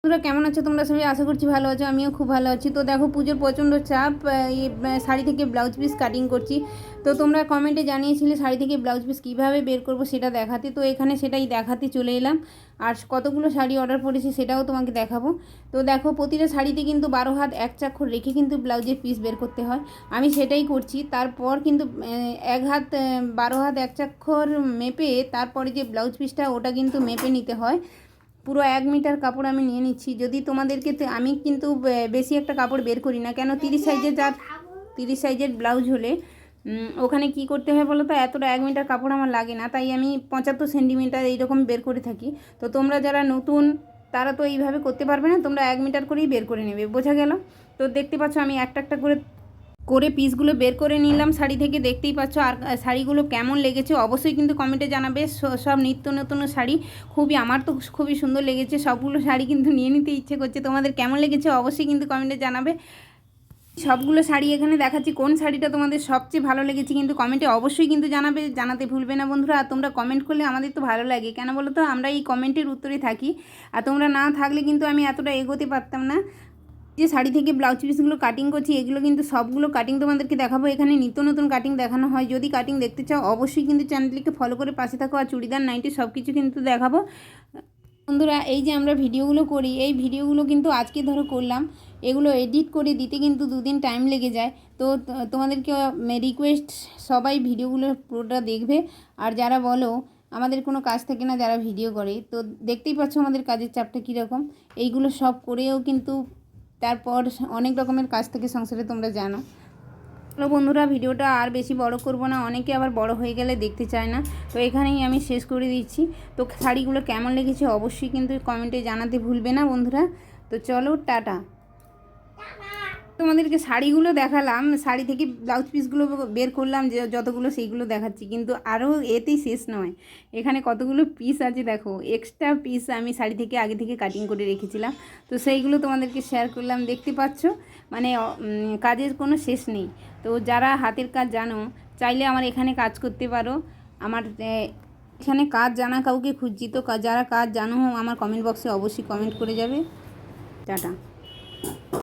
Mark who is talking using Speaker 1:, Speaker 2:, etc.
Speaker 1: তোমরা কেমন আছো? তোমরা সবাই আশা করছি ভালো আছো, আমিও খুব ভালো আছি। তো দেখো পুজোর প্রচণ্ড চাপ, এই শাড়ি থেকে ব্লাউজ পিস কাটিং করছি। তো তোমরা কমেন্টে জানিয়েছিলে শাড়ি থেকে ব্লাউজ পিস কীভাবে বের করবো সেটা দেখাতে, তো এখানে সেটাই দেখাতে চলে এলাম। আর কতগুলো শাড়ি অর্ডার করেছি সেটাও তোমাকে দেখাবো। তো দেখো প্রতিটা শাড়িতে কিন্তু 12 হাত এক চাক্ষর রেখে কিন্তু ব্লাউজের পিস বের করতে হয়, আমি সেটাই করছি। তারপর কিন্তু 1 হাত 12 হাত এক চাক্ষর মেপে তারপরে যে ব্লাউজ পিসটা ওটা কিন্তু মেপে নিতে হয়। পুরো 1 মিটার কাপড় আমি নিয়ে নিচ্ছি। যদি তোমাদেরকে আমি কিন্তু বেশি একটা কাপড় বের করি না, কেন 30 সাইজের 30 সাইজের ব্লাউজ হলে ওখানে কি করতে হয় বলো তো, এতটা 1 মিটার কাপড় আমার লাগে না, তাই আমি 75 সেন্টিমিটার এইরকম বের করে থাকি। তো তোমরা যারা নতুন তারা তো এইভাবে করতে পারবে না, তোমরা 1 মিটার করেই বের করে নেবে, বোঝা গেল? তো দেখতে পাচ্ছ আমি একটা একটা করে করে পিসগুলো বের করে নিলাম শাড়ি থেকে, দেখতেই পাচ্ছ। আর শাড়িগুলো কেমন লেগেছে অবশ্যই কিন্তু কমেন্টে জানাবে। সব নিত্য নতুন শাড়ি, আমার তো খুবই সুন্দর লেগেছে। সবগুলো শাড়ি কিন্তু নিয়ে নিতে ইচ্ছে করছে। তোমাদের কেমন লেগেছে অবশ্যই কিন্তু কমেন্টে জানাবে। সবগুলো শাড়ি এখানে দেখাচ্ছি, কোন শাড়িটা তোমাদের সবচেয়ে ভালো লেগেছে কিন্তু কমেন্টে অবশ্যই কিন্তু জানাবে, জানাতে ভুলবে না বন্ধুরা। আর তোমরা কমেন্ট করলে আমাদের তো ভালো লাগে, কেন বলো তো, আমরা এই কমেন্টের উত্তরে থাকি। আর তোমরা না থাকলে কিন্তু আমি এতটা এগোতে পারতাম না। যে শাড়ি থেকে ব্লাউজ পিসগুলো কাটিং করছি এগুলো কিন্তু সবগুলো কাটিং তোমাদেরকে দেখাবো। এখানে নিত্য নতুন কাটিং দেখানো হয়। যদি কাটিং দেখতে চাও অবশ্যই কিন্তু চ্যানেলটিকে ফলো করে পাশে থাকো। আর চুড়িদার নাইটি সব কিছু কিন্তু দেখাবো বন্ধুরা। এই যে আমরা ভিডিওগুলো করি, এই ভিডিওগুলো কিন্তু আজকে ধরো করলাম, এগুলো এডিট করে দিতে কিন্তু 2 দিন টাইম লেগে যায়। তো তোমাদেরকে রিকোয়েস্ট, সবাই ভিডিওগুলো পুরোটা দেখবে। আর যারা বলো আমাদের কোনো কাজ থাকে না যারা ভিডিও করে, তো দেখতেই পাচ্ছ আমাদের কাজের চাপটা কীরকম। এইগুলো সব করেও কিন্তু তারপর অনেক রকমের কাজ থেকে সংসারে, তোমরা জানো। চলো বন্ধুরা, ভিডিওটা আর বেশি বড় করব না, অনেকে আবার বড় হয়ে গেলে দেখতে চায় না, তো এখানেই আমি শেষ করে দিচ্ছি। তো শাড়িগুলো কেমন লেগেছে অবশ্যই কিন্তু কমেন্টে জানাতে ভুলবে না বন্ধুরা। তো চলো টাটা। তোমাদেরকে শাড়িগুলো দেখালাম, শাড়ি থেকে ব্লাউজ পিসগুলো বের করলাম যে যতগুলো, সেইগুলো দেখাচ্ছি, কিন্তু আরও এতেই শেষ নয়। এখানে কতগুলো পিস আছে দেখো, এক্সট্রা পিস আমি শাড়ি থেকে আগে থেকে কাটিং করে রেখেছিলাম, তো সেইগুলো তোমাদেরকে শেয়ার করলাম। দেখতে পাচ্ছ মানে কাজের কোনো শেষ নেই। তো যারা হাতের কাজ জানো চাইলে আমার এখানে কাজ করতে পারো। আমার এখানে কাজ জানা কাউকে খুঁজছি, তো যারা কাজ জানো আমার কমেন্ট বক্সে অবশ্যই কমেন্ট করে যাবে। টাটা।